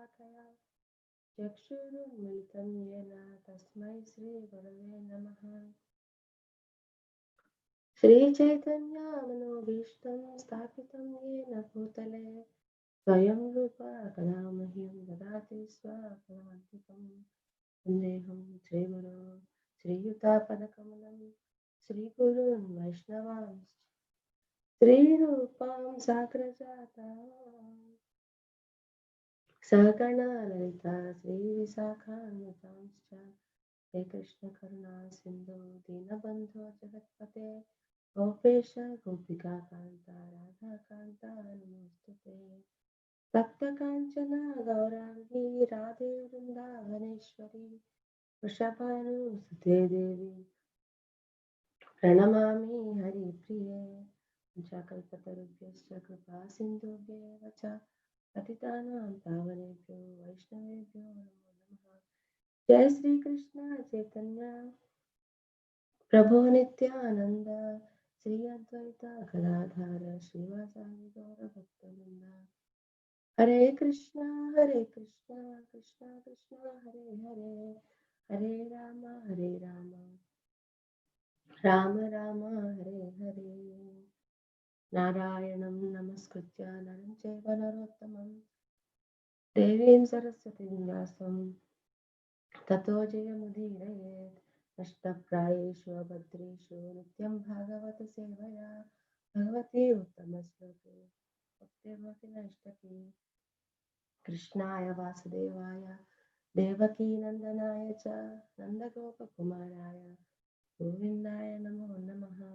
Shakaya Chakshurunmilitam Yena Tasmai Sri Gurave Namaha. Shri Chaitanya Manobhishtam Sthapitam Yena Bhutale Swayam Rupa Kadamahyam Dadati Swapadavantikam Vandeham Sri Guru Sri Yuta Padakamalam Sri Gurun Vaishnavams Sri Rupam Sagrajatam Sakana Lalita Sri Visakhanutamscha He Krishna Karuna Sindhu Dinabandhu Jagatpate Gopesha Gopika Kanta Radha Kanta Namostute Tapta Kanchana Gaurangi Radhe Vrindavaneshwari Vrishabhanu Sute Devi Pranamami Hari Priye Chakalpatarubhyascha Kripa Sindhubhya Vacha Patitanam Pavanebhyo Vaishnavebhyo Namo Namaha. Jai Sri Krishna Chaitanya Prabhu Nityananda Sri Advaita Gadadhara Srivasadi Gaura Bhaktavinda Hare Krishna Krishna Krishna Hare Hare Hare Rama Rama Rama Hare Hare Narayanam Namaskritya Naram Chaiva Narottamam Devim Saraswati Vyasam Tato Jayamudhirayet Ashtaprayeshu Abhadreshu Nityam Bhagavata Sevaya Bhagavati Uttamasloke Bhakti Nashtaki Krishnaya Vasudevaya Devaki Nandanaya Cha Nandagopa Kumaraya Govindaya Namo Namaha.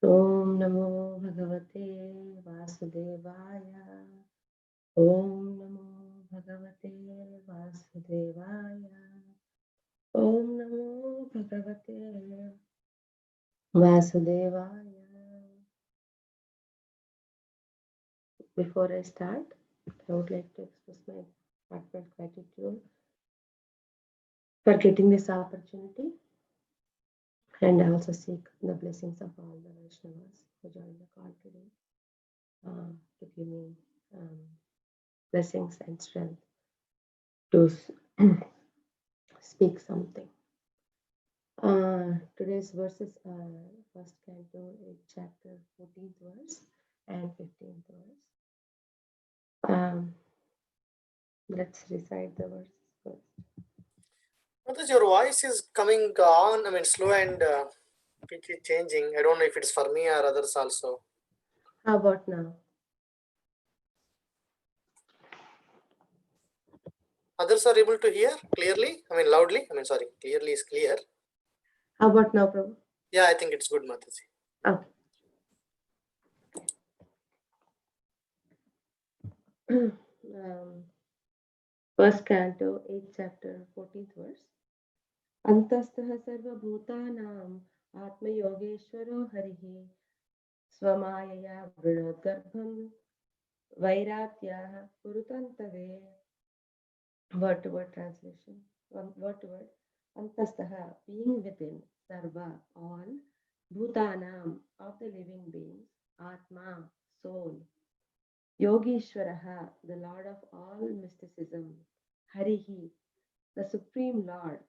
Om Namo Bhagavate Vasudevaya. Om Namo Bhagavate Vasudevaya. Om Namo Bhagavate Vasudevaya. Before I start, I would like to express my heartfelt gratitude for getting this opportunity, and I also seek the blessings of all the Vaishnavas who joined the call today to give me blessings and strength to speak something. Today's verses are 1st Canto, 8th chapter, 14th verse and 15th verse. Let's recite the verses first. Mathaji, your voice is coming on, slow and pitch is changing. I don't know if it's for me or others also. How about now? Others are able to hear clearly? Loudly? Clearly is clear. How about now, Prabhu? Yeah, I think it's good, Mathaji. Okay. First Canto, 8th chapter, 14th verse. Antastha sarva bhutanam atma yogeshwaro harihi swamayaya vrinodgarbham vairatyaha purutantave. Word to word translation. Word to word. Antastha, being within, sarva, all, bhutanam, of the living beings, atma, soul, Yogeshwaraha, the Lord of all mysticism, Harihi, the Supreme Lord,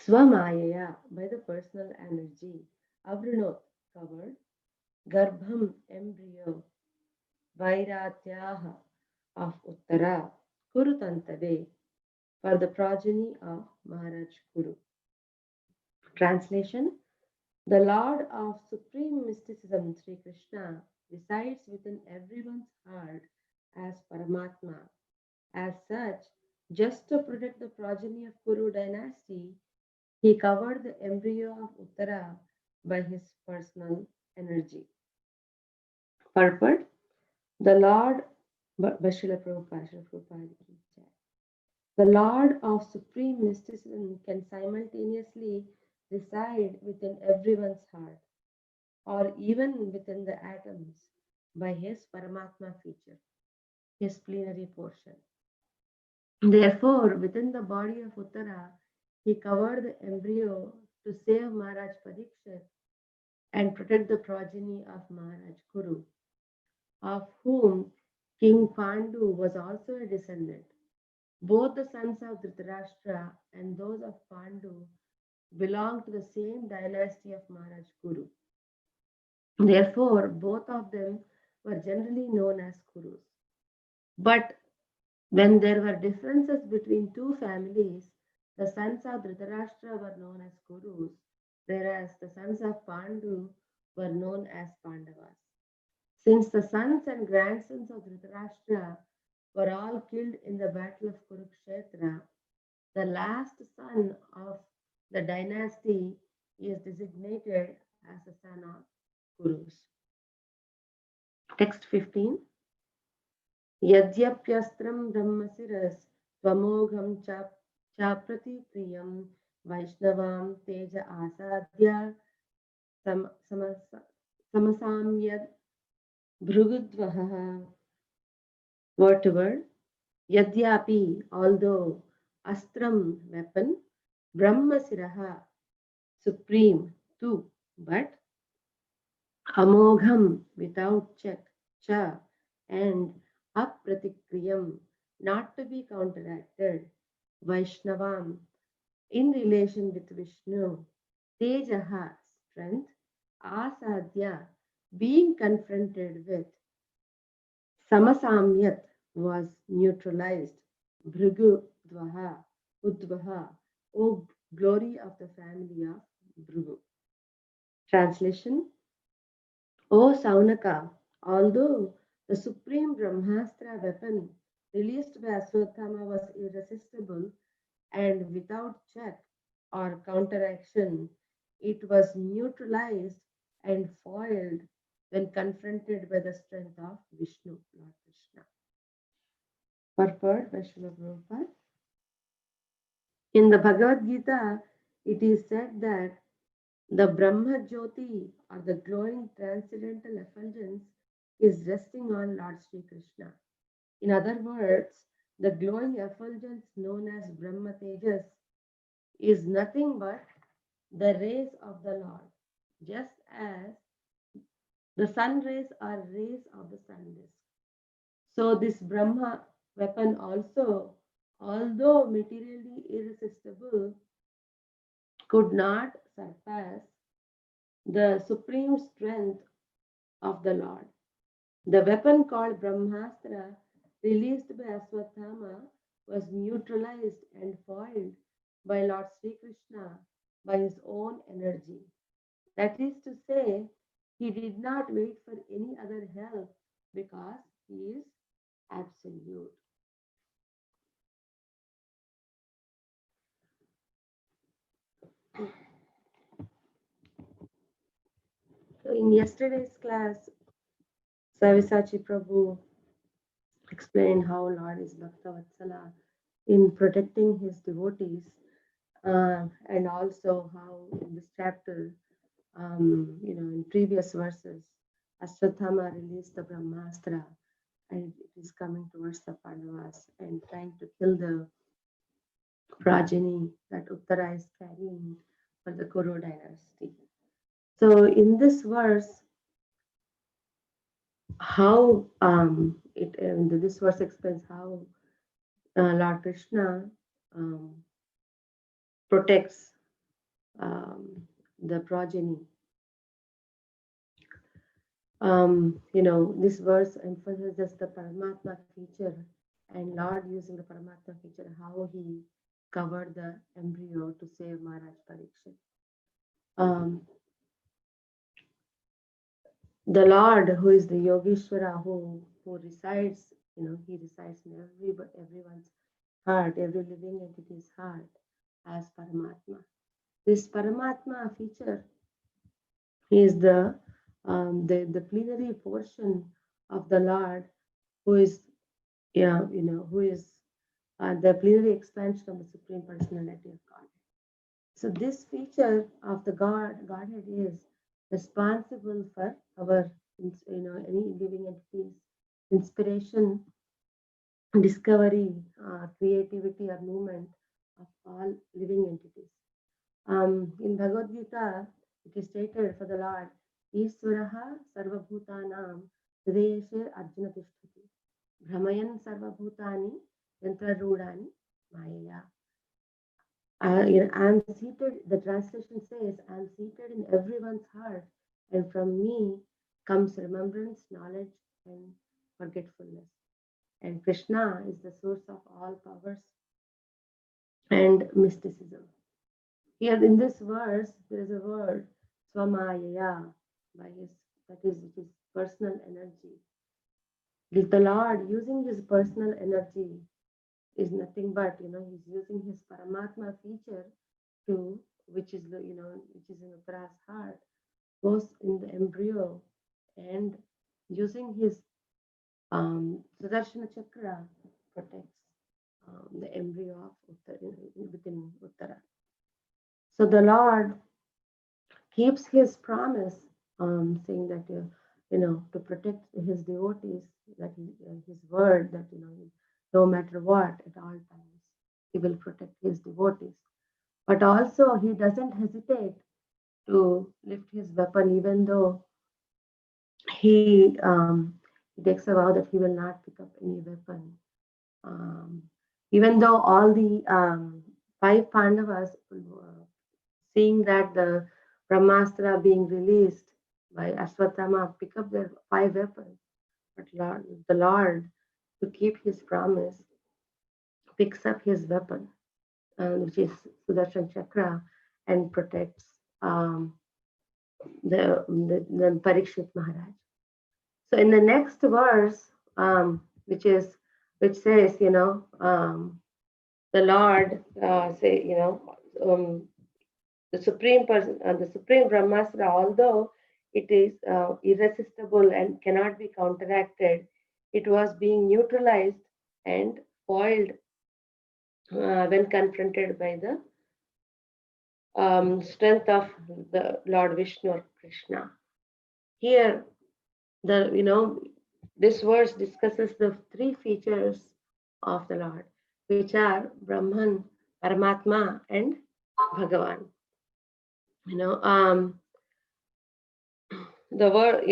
Swamayaya, by the personal energy, Avrinot, covered, Garbham, embryo, Vairatyaha, of Uttara, Kurutantave, for the progeny of Maharaj Kuru. Translation: the Lord of Supreme Mysticism, Sri Krishna, resides within everyone's heart as Paramatma. As such, just to protect the progeny of Kuru dynasty, he covered the embryo of Uttara by his personal energy. Purport: the Lord, the Lord of Supreme Mysticism can simultaneously reside within everyone's heart, or even within the atoms, by his Paramatma feature, his plenary portion. Therefore, within the body of Uttara, he covered the embryo to save Maharaj Parikshit and protect the progeny of Maharaj Kuru, of whom King Pandu was also a descendant. Both the sons of Dhritarashtra and those of Pandu belonged to the same dynasty of Maharaj Kuru. Therefore, both of them were generally known as Kurus. But when there were differences between two families, the sons of Dhritarashtra were known as Kurus, whereas the sons of Pandu were known as Pandavas. Since the sons and grandsons of Dhritarashtra were all killed in the battle of Kurukshetra, the last son of the dynasty is designated as the son of Kurus. Text 15. यद्यप्यस्त्रं ब्रह्मशिरस्त्वमोघं चाप्रतिक्रियं वैष्णवां Tej आसाद्य समसाम्यद् भृगुद्वः. Word to word. Yadyapi, although, astram, weapon, brahmasiraha, supreme, too, but, amogham, without check, cha, and apratikriyam, not to be counteracted, vaishnavam, in relation with Vishnu, tejaha, strength, asadya, being confronted with, samasamyat, was neutralized, bhrigu dvaha, udvaha, O glory of the family of Bhrigu. Translation. O Saunaka, although the supreme Brahmastra weapon released by Aswathama was irresistible and without check or counteraction, it was neutralized and foiled when confronted by the strength of Vishnu, Lord Krishna. Purport by Srila Prabhupada. In the Bhagavad Gita, it is said that the Brahma Jyoti, or the glowing transcendental effulgence, is resting on Lord Sri Krishna. In other words, the glowing effulgence known as Brahma Tejas is nothing but the rays of the Lord, just as the sun rays are rays of the sun disk. So this Brahma weapon also, although materially irresistible, could not surpass the supreme strength of the Lord. The weapon called Brahmastra, released by Aswathama, was neutralized and foiled by Lord Sri Krishna by his own energy. That is to say, he did not wait for any other help because he is absolute. So in yesterday's class, Savisachi Prabhu explained how Lord is Bhakta Vatsala in protecting his devotees, and also how in this chapter, in previous verses, Ashwatthama released the Brahmastra and it is coming towards the Pandavas and trying to kill the progeny that Uttara is carrying for the Kuru dynasty. So in this verse, how this verse explains how Lord Krishna protects the progeny. This verse emphasizes the Paramatma feature and Lord using the Paramatma feature, how he covered the embryo to save Maharaj Parikshit. The Lord, who is the Yogeshwara, who resides, he resides in everyone's heart, every living entity's heart as Paramatma. This Paramatma feature is the plenary portion of the Lord, who is who is the plenary expansion of the Supreme Personality of God. So this feature of the Godhead is responsible for our, any living entity's inspiration, discovery, creativity, or movement of all living entities. In Bhagavad Gita, it is stated for the Lord, Iswaraha Sarvabhutanam Hridayeshe Arjuna Tishtati. Brahmayan Sarvabhutani Yantrarudani Maya. I'm seated, the translation says, I'm seated in everyone's heart, and from me comes remembrance, knowledge, and forgetfulness. And Krishna is the source of all powers and mysticism. Here in this verse, there is a word, Swamayaya, by his, that is his personal energy. The Lord using his personal energy is nothing but, he's using his Paramatma feature to, which is, which is in Uttara's heart, goes in the embryo and using his Sudarshana Chakra protects the embryo of within Uttara. So the Lord keeps his promise, saying that to protect his devotees, that his word that no matter what, at all times he will protect his devotees. But also he doesn't hesitate to lift his weapon, even though he takes a vow that he will not pick up any weapon. Um, Even though all the five Pandavas, seeing that the Brahmastra being released by Ashwatthama, pick up their five weapons, but the Lord, to keep his promise, picks up his weapon, which is Sudarshan Chakra, and protects the Parikshit Maharaj. So in the next verse, which says, the Lord say, the supreme person, the supreme Brahmastra, although it is irresistible and cannot be counteracted, it was being neutralized and foiled when confronted by the strength of the Lord Vishnu or Krishna. Here, this verse discusses the three features of the Lord, which are Brahman, Paramatma, and Bhagavan. The word,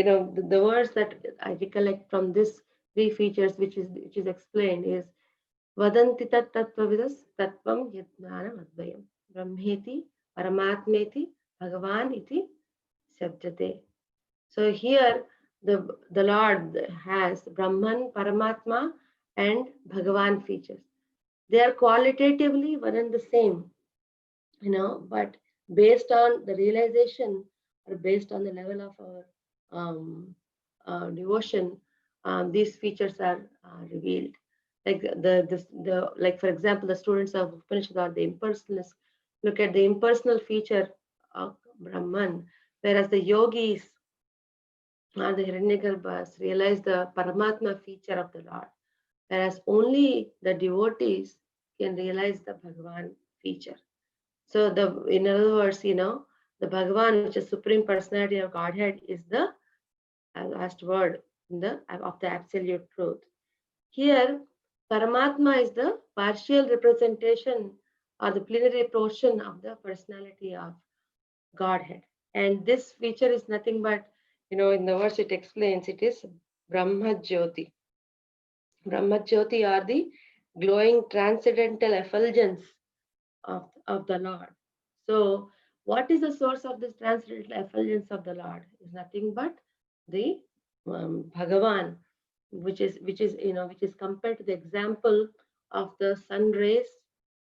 the words that I recollect from this three features, which is explained, is Vadanti tat tattvavidas tattvam yajnanam advayam brahmeti paramatmeti bhagavan iti sabjate. So here the Lord has Brahman, Paramatma, and Bhagavan features. They are qualitatively one and the same, but based on the realization or based on the level of our devotion, these features are revealed. Like like for example, the students of Upanishad or the impersonalists look at the impersonal feature of Brahman, whereas the yogis or the Hiranyagarbhas realize the Paramatma feature of the Lord, whereas only the devotees can realize the Bhagavan feature. So in other words, the Bhagavan, which is Supreme Personality of Godhead, is the last word of the absolute truth. Here, Paramatma is the partial representation or the plenary portion of the personality of Godhead. And this feature is nothing but, in the verse it explains, it is Brahma Jyoti. Brahma Jyoti are the glowing transcendental effulgence of the Lord. So, what is the source of this transcendental effulgence of the Lord? Is nothing but the Bhagavan, which is compared to the example of the sun rays,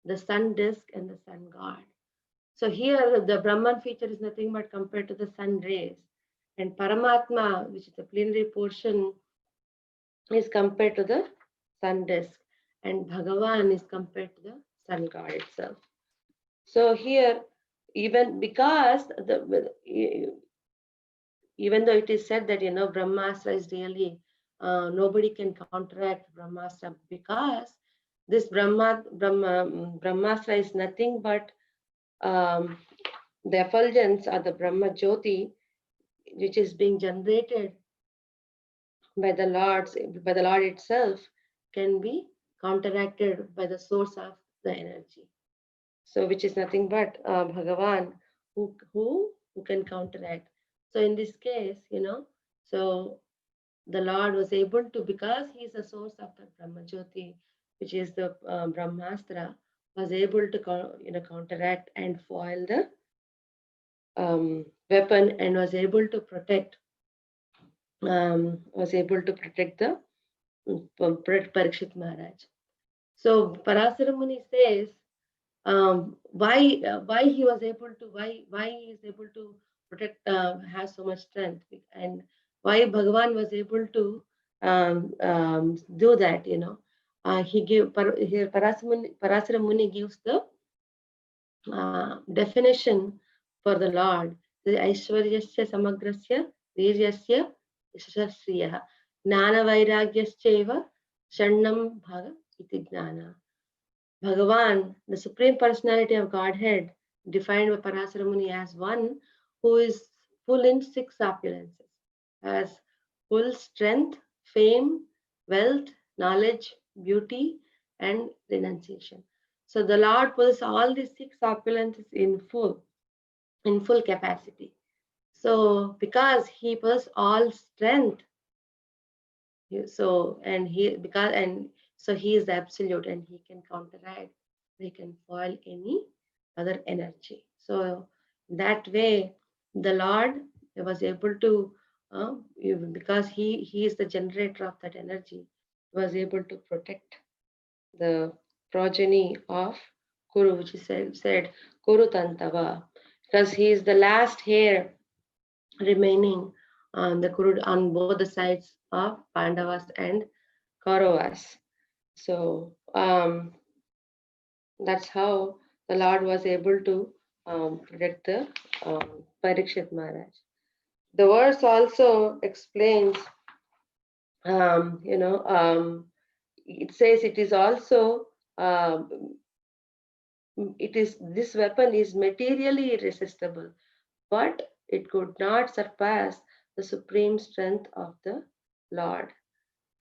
the sun disk, and the sun god. So here the Brahman feature is nothing but compared to the sun rays, and Paramatma, which is the plenary portion, is compared to the sun disk, and Bhagavan is compared to the sun god itself. So here, even because even though it is said that Brahmastra is really nobody can counteract Brahmastra, because this Brahmastra is nothing but the effulgence or the Brahma Jyoti, which is being generated by the Lord itself, can be counteracted by the source of the energy. So which is nothing but Bhagavan, who can counteract. So in this case, so the Lord was able to, because he is the source of the Brahmajyoti, which is the Brahmastra, was able to counteract and foil the weapon, and was able to protect the Parikshit Maharaj. So Parasara Muni says, why he was able to, why he is able to protect, has so much strength, and why Bhagavan was able to do that. Here Parasara Muni gives the definition for the Lord: the Aishwaryasya Samagrasya Viryasya Yashasriyah Gnana Vairagyascheva Shannam Bhaga Iti Gnana. Bhagavan, the Supreme Personality of Godhead, defined by Parasara Muni as one who is full in six opulences, as full strength, fame, wealth, knowledge, beauty, and renunciation. So the Lord pulls all these six opulences in full capacity. So because he pulls all strength, so he is the absolute, and he can counteract, he can foil any other energy. So that way, the Lord was able to, because he is the generator of that energy, was able to protect the progeny of Kuru, which is said Kuru Tantava, because he is the last hair remaining on the Kuru, on both the sides of Pandavas and Kauravas. So that's how the Lord was able to protect the Parikshit Maharaj. The verse also explains, it says it is also, this weapon is materially irresistible, but it could not surpass the supreme strength of the Lord,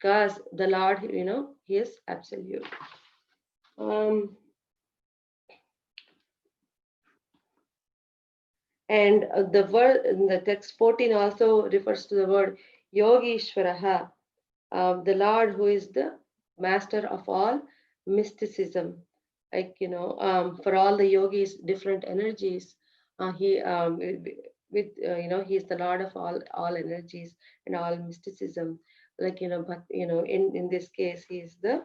because the Lord, he is absolute. And the word in the text 14 also refers to the word Yogishwaraha, the Lord who is the master of all mysticism. Like, for all the yogis, different energies, he he is the Lord of all energies and all mysticism. Like, but in this case, he is the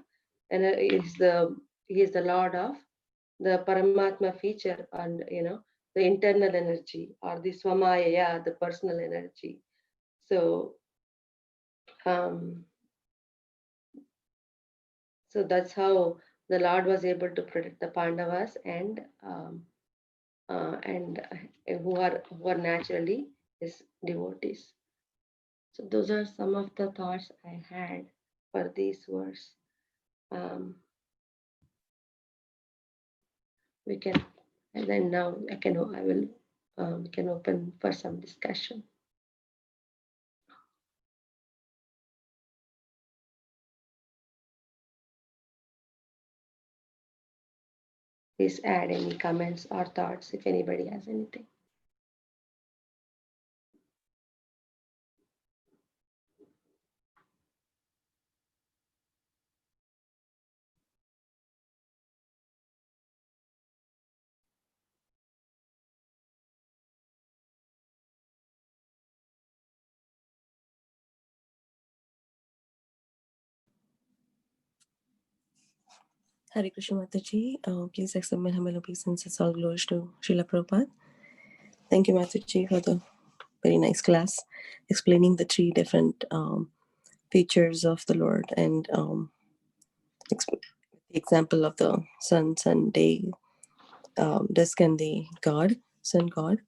Lord of the Paramatma feature, and the internal energy, or the Swamaya, the personal energy. So so that's how the Lord was able to protect the Pandavas, and who are naturally his devotees. So those are some of the thoughts I had for this verse. We can, and then now I will we can open for some discussion. Please add any comments or thoughts if anybody has anything. Hare Krishna Mataji. Please accept my humble obeisances. All glories to Srila Prabhupada. Thank you, Mataji, for the very nice class explaining the three different features of the Lord, and the example of the sun, day, dusk, and the God, sun God,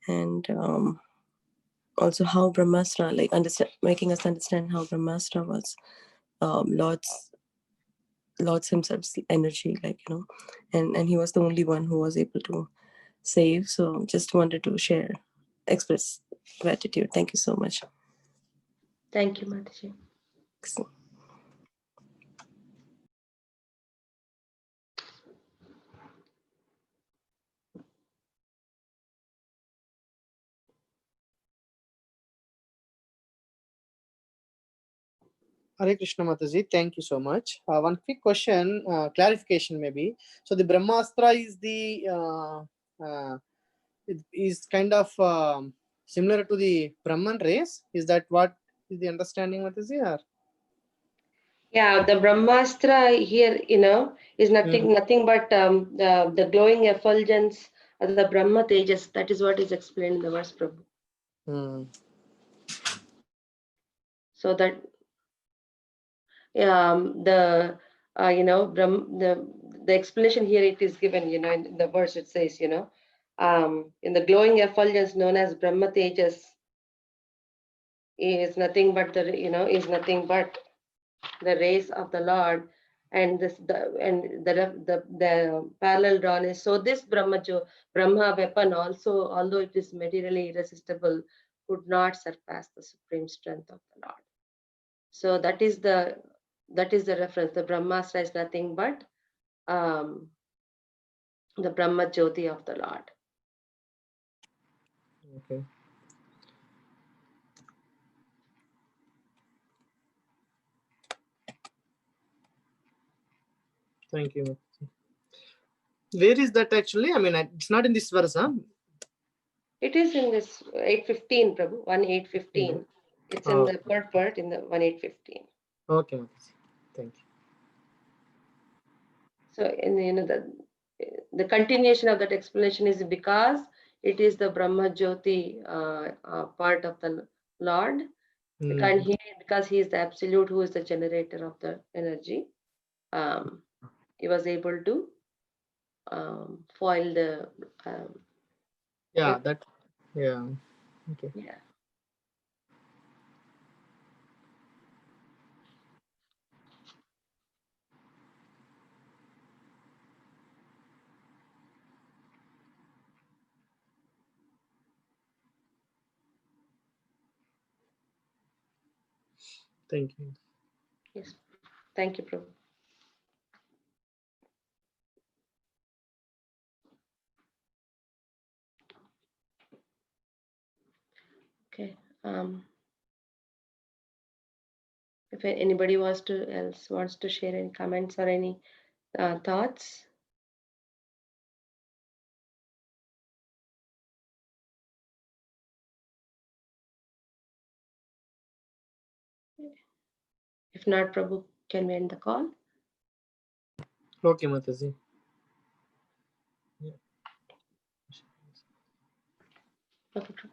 and also how Brahmastra, like making us understand how Brahmastra was Lord's himself's energy, and he was the only one who was able to save. So just wanted to express gratitude. Thank you so much. Thank you, Mataji. Hare Krishna Mataji, thank you so much. One quick question, clarification maybe. So the Brahmastra is the it is kind of similar to the Brahman race. Is that what is the understanding, Mataji? Or? Yeah, the Brahmastra here, is nothing but the glowing effulgence of the Brahma Tejas. That is what is explained in the verse, Prabhu. So that the the explanation here it is given, in the verse it says, in the glowing effulgence known as Brahma Tejas is nothing but the rays of the Lord, and the parallel drawn is, so this Brahma weapon also, although it is materially irresistible, could not surpass the supreme strength of the Lord. So that is the reference. The Brahmastra is nothing but the Brahma Jyoti of the Lord. Okay. Thank you. Where is that actually? I mean, it's not in this verse, huh? It is in this 8:15, Prabhu, 1:8:15. It's in the purport in the 1:8:15. Okay, thank you. So, the continuation of that explanation is because it is the Brahma Jyoti part of the Lord, because he is the absolute who is the generator of the energy. He was able to foil the okay. Yeah. Thank you. Yes. Thank you, Prabhu. Okay. If anybody wants to share any comments or any thoughts. If not, Prabhu, can we end the call? Okay, Mataji. Okay.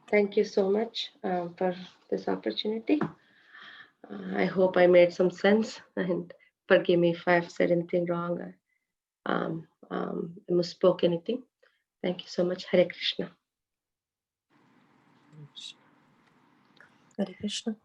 Thank you so much for this opportunity. I hope I made some sense, and forgive me if I've said anything wrong or misspoke anything. Thank you so much. Hare Krishna. Hare Krishna.